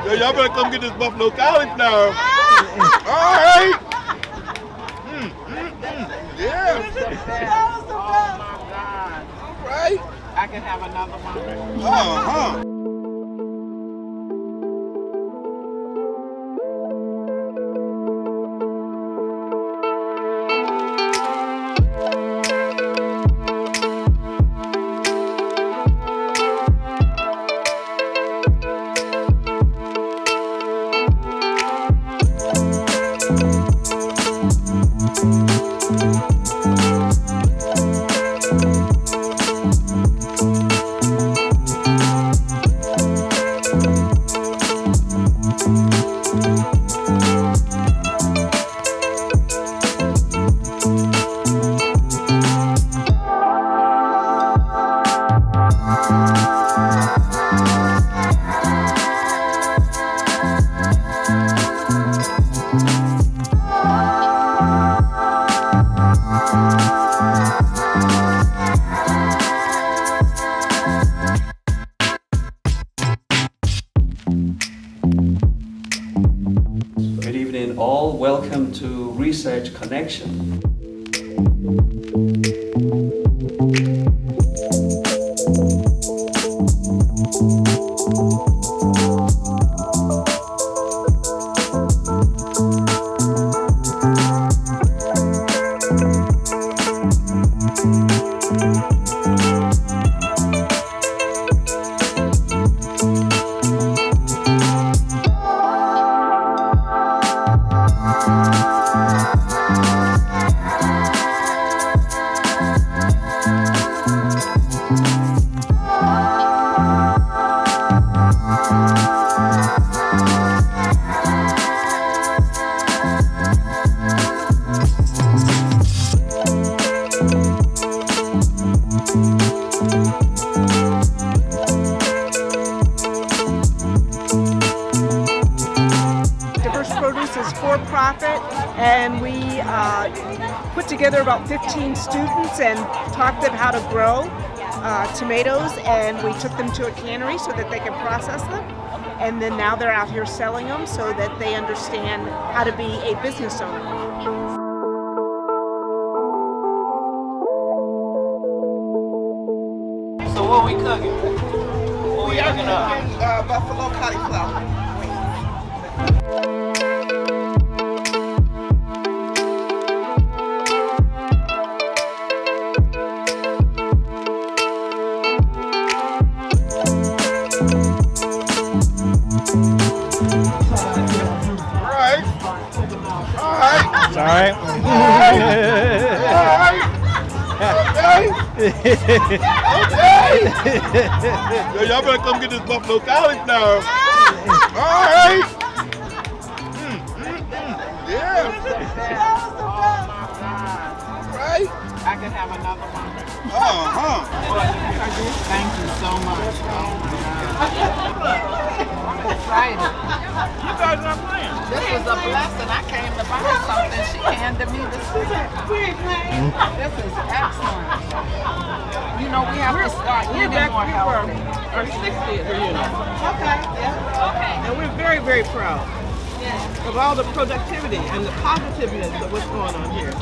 Yo, y'all better come get this buffalo cauliflower. All right. Yeah. Oh my God. All right. I can have another one. Uh-huh. Good evening all, welcome to Research Connection. Diverse Produce is for profit, and we put together about 15 students and taught them how to grow tomatoes, and we took them to a cannery so that they can process them, and then now they're out here selling them so that they understand how to be a business owner. So what we cooking? What we cooking up? Buffalo cauliflower. Alright. Yo, y'all better come get this buffalo cauliflower. Alright. Yeah. Oh my God. Right. I can have another one. Uh-huh. Thank you so much. Oh my God. I'm excited. You guys not playing. This was a blessing. I came to buy something. She handed me this. This is excellent. You know, we have to start eating more healthy. Our 60th reunion. Okay, yeah. Okay. And we're very, very proud of all the productivity and the positiveness of what's going on here.